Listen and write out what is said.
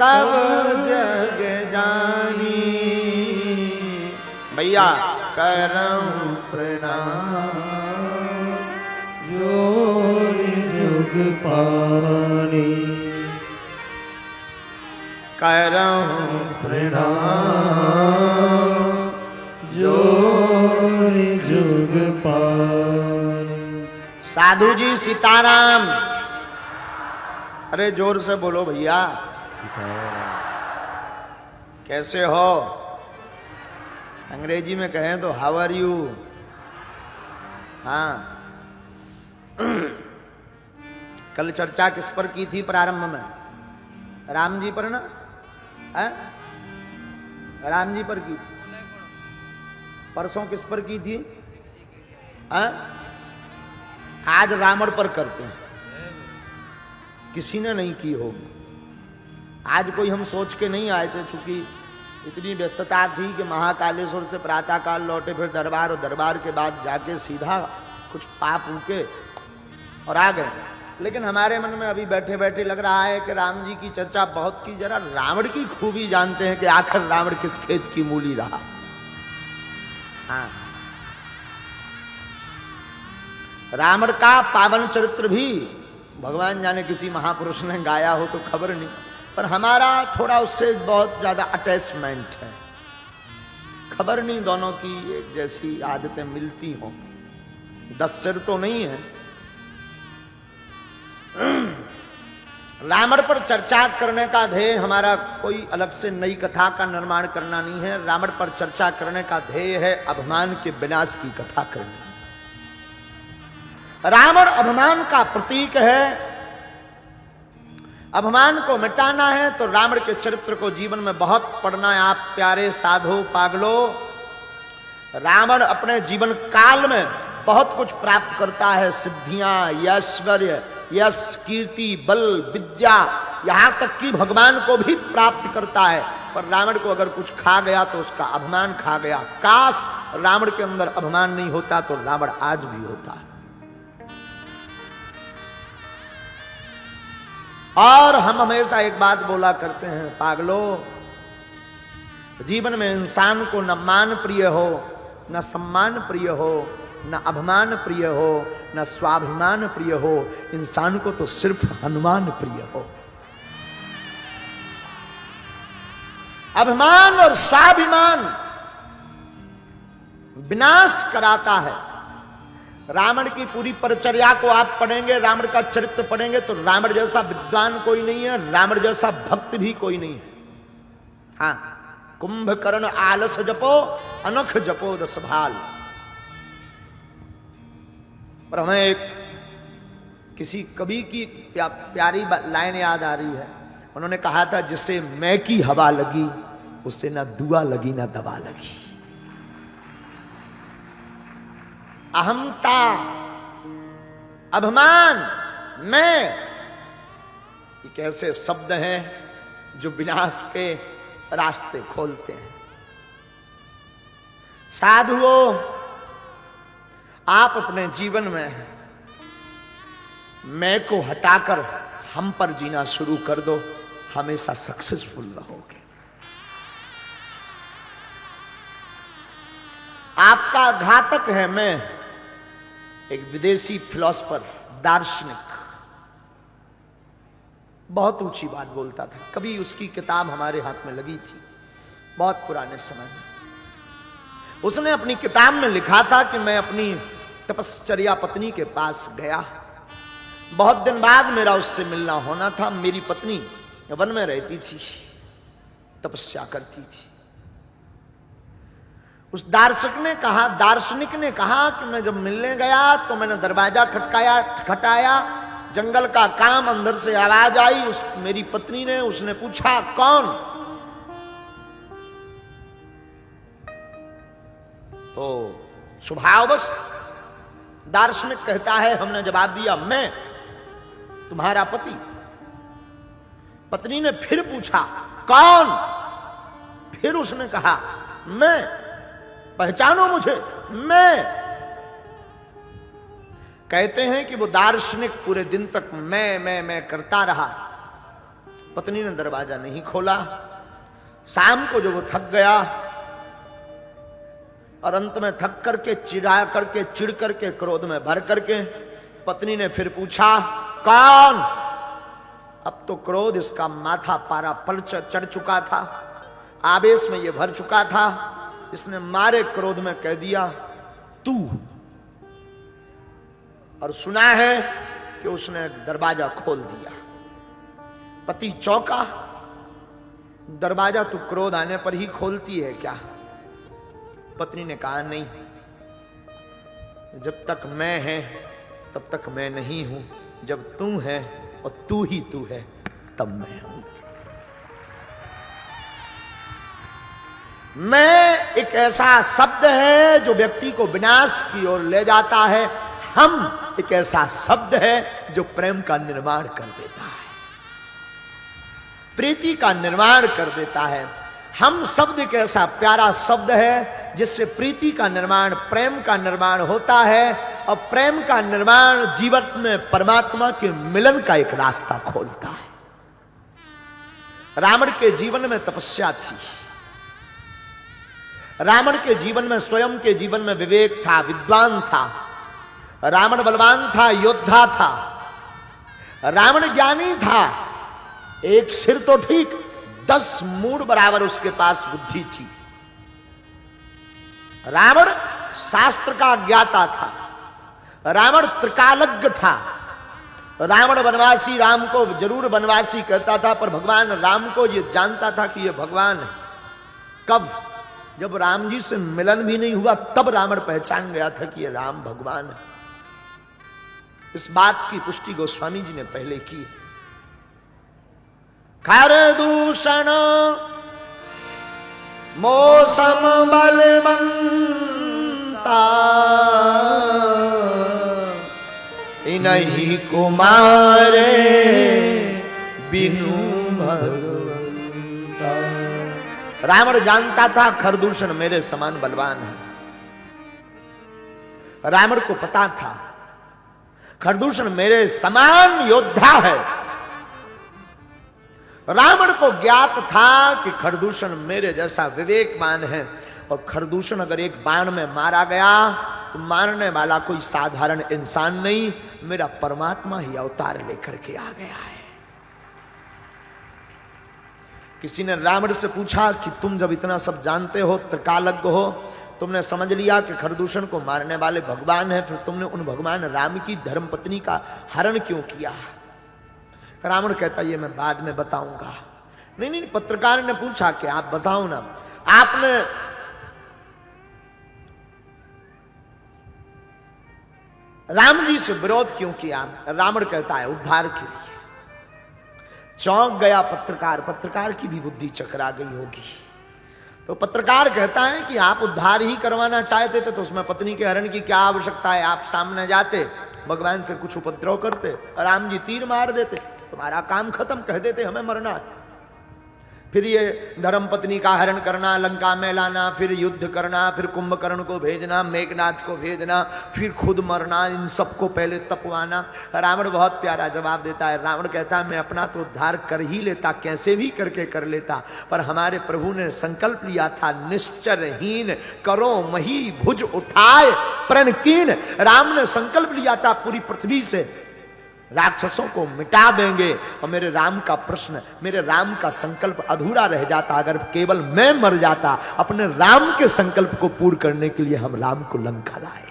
सब जग जानी। भैया करऊं प्रणाम जोर जुग पानी। करऊं प्रणाम जोर जुग पानी। साधु जी सीताराम। अरे जोर से बोलो भैया। कैसे हो? अंग्रेजी में कहें तो हाउ आर यू। हाँ कल चर्चा किस पर की थी प्रारंभ में? राम जी पर ना? है? राम जी पर की थी। परसों किस पर की थी? है? आज रावण पर करते हैं। किसी ने नहीं की होगी। आज कोई हम सोच के नहीं आए थे, चूंकि इतनी व्यस्तता थी कि महाकालेश्वर से प्रातःकाल लौटे, फिर दरबार, और दरबार के बाद जाके सीधा कुछ पाप उके और आ गए। लेकिन हमारे मन में अभी बैठे बैठे लग रहा है कि राम जी की चर्चा बहुत की, जरा रावण की खूबी जानते हैं कि आखिर रावण किस खेत की मूली रहा। हाँ रावण का पावन चरित्र भी भगवान जाने किसी महापुरुष ने गाया हो तो खबर नहीं, पर हमारा थोड़ा उससे बहुत ज्यादा अटैचमेंट है। खबर नहीं दोनों की एक जैसी आदतें मिलती हों। 10 सिर तो नहीं है। रावण पर चर्चा करने का ध्येय हमारा कोई अलग से नई कथा का निर्माण करना नहीं है। रावण पर चर्चा करने का ध्येय है अभिमान के विनाश की कथा करनी। रावण अभिमान का प्रतीक है। अभिमान को मिटाना है तो रावण के चरित्र को जीवन में बहुत पढ़ना है। आप प्यारे साधु पागलो, रावण अपने जीवन काल में बहुत कुछ प्राप्त करता है। सिद्धियां, ऐश्वर्य, यश, कीर्ति, बल, विद्या, यहां तक कि भगवान को भी प्राप्त करता है। पर रावण को अगर कुछ खा गया तो उसका अभिमान खा गया। काश रावण के अंदर अभिमान नहीं होता तो रावण आज भी होता है। और हम हमेशा एक बात बोला करते हैं, पागलो, जीवन में इंसान को न मान प्रिय हो, न सम्मान प्रिय हो, न अभिमान प्रिय हो, न स्वाभिमान प्रिय हो। इंसान को तो सिर्फ हनुमान प्रिय हो। अभिमान और स्वाभिमान विनाश कराता है। रावण की पूरी परिचर्या को आप पढ़ेंगे, रावण का चरित्र पढ़ेंगे तो रावण जैसा विद्वान कोई नहीं है, रावण जैसा भक्त भी कोई नहीं है। हाँ, कुंभकर्ण आलस जपो, अनख जपो 10 भाल। पर हमें एक किसी कवि की प्यारी लाइन याद आ रही है। उन्होंने कहा था, जिसे मैं की हवा लगी उसे ना दुआ लगी ना दवा लगी। अहंता, अभिमान, मैं, ये कैसे शब्द हैं जो विनाश के रास्ते खोलते हैं। साधुओं, आप अपने जीवन में मैं को हटाकर हम पर जीना शुरू कर दो, हमेशा सक्सेसफुल रहोगे। आपका घातक है मैं। एक विदेशी फिलोसफर, दार्शनिक, बहुत ऊंची बात बोलता था। कभी उसकी किताब हमारे हाथ में लगी थी बहुत पुराने समय में। उसने अपनी किताब में लिखा था कि मैं अपनी तपश्चर्या पत्नी के पास गया। बहुत दिन बाद मेरा उससे मिलना होना था। मेरी पत्नी वन में रहती थी, तपस्या करती थी। उस दार्शनिक ने कहा कि मैं जब मिलने गया तो मैंने दरवाजा खटखटाया, जंगल का काम, अंदर से आवाज आई। मेरी पत्नी ने, उसने पूछा कौन? तो स्वभाववश दार्शनिक कहता है, हमने जवाब दिया मैं तुम्हारा पति। पत्नी ने फिर पूछा कौन? फिर उसने कहा मैं, पहचानो मुझे, मैं। कहते हैं कि वो दार्शनिक पूरे दिन तक मैं करता रहा। पत्नी ने दरवाजा नहीं खोला। शाम को जब वो थक गया और अंत में थक करके चिढ़ करके क्रोध में भर करके पत्नी ने फिर पूछा, कौन? अब तो क्रोध इसका माथा पारा पर चढ़ चुका था, आवेश में ये भर चुका था। इसने मारे क्रोध में कह दिया, तू। और सुना है कि उसने दरवाजा खोल दिया। पति चौंका, दरवाजा तू क्रोध आने पर ही खोलती है क्या? पत्नी ने कहा, नहीं, जब तक मैं है तब तक मैं नहीं हूं, जब तू है और तू ही तू है तब मैं हूं। मैं एक ऐसा शब्द है जो व्यक्ति को विनाश की ओर ले जाता है। हम एक ऐसा शब्द है जो प्रेम का निर्माण कर देता है, प्रीति का निर्माण कर देता है। हम शब्द एक ऐसा प्यारा शब्द है जिससे प्रीति का निर्माण, प्रेम का निर्माण होता है, और प्रेम का निर्माण जीवन में परमात्मा के मिलन का एक रास्ता खोलता है। रावण के जीवन में तपस्या थी, रावण के जीवन में, स्वयं के जीवन में विवेक था, विद्वान था। रावण बलवान था, योद्धा था, रावण ज्ञानी था। एक सिर तो ठीक, 10 मूढ़ बराबर उसके पास बुद्धि थी। रावण शास्त्र का ज्ञाता था, रावण त्रिकालज्ञ था। रावण वनवासी राम को जरूर वनवासी कहता था, पर भगवान राम को यह जानता था कि यह भगवान है। कब? जब राम जी से मिलन भी नहीं हुआ तब रावण पहचान गया था कि यह राम भगवान है। इस बात की पुष्टि गोस्वामी जी ने पहले की। खर दूषण मौसम बलवंता, इन्हीं कुमारे बिनु भगवंता। रावण जानता था खरदूषण मेरे समान बलवान है। रावण को पता था खरदूषण मेरे समान योद्धा है। रावण को ज्ञात था कि खरदूषण मेरे जैसा विवेकवान है, और खरदूषण अगर एक बाण में मारा गया तो मारने वाला कोई साधारण इंसान नहीं, मेरा परमात्मा ही अवतार लेकर के आ गया है। किसी ने रावण से पूछा कि तुम जब इतना सब जानते हो, त्रिकालज्ञ हो, तुमने समझ लिया कि खरदूषण को मारने वाले भगवान हैं, फिर तुमने उन भगवान राम की धर्मपत्नी का हरण क्यों किया? रावण कहता, ये मैं बाद में बताऊंगा। नहीं, पत्रकार ने पूछा कि आप बताओ ना, आपने राम जी से विरोध क्यों किया? रावण कहता है, उद्धार के लिए। चौंक गया पत्रकार, पत्रकार की भी बुद्धि चकरा गई होगी। तो पत्रकार कहता है कि आप उद्धार ही करवाना चाहते थे तो उसमें पत्नी के हरण की क्या आवश्यकता है? आप सामने जाते, भगवान से कुछ उपद्रव करते, राम जी तीर मार देते, तुम्हारा काम खत्म, कह देते हमें मरना है। फिर ये धर्मपत्नी का हरण करना, लंका में लाना, फिर युद्ध करना, फिर कुंभकर्ण को भेजना, मेघनाथ को भेजना, फिर खुद मरना, इन सबको पहले तपवाना। रावण बहुत प्यारा जवाब देता है। रावण कहता है, मैं अपना तो उद्धार कर ही लेता, कैसे भी करके कर लेता, पर हमारे प्रभु ने संकल्प लिया था, निश्चरहीन करो मही भुज उठाए प्रणकीन। राम ने संकल्प लिया था पूरी पृथ्वी से राक्षसों को मिटा देंगे, और मेरे राम का प्रश्न, मेरे राम का संकल्प अधूरा रह जाता अगर केवल मैं मर जाता। अपने राम के संकल्प को पूर्ण करने के लिए हम राम को लंका लाए।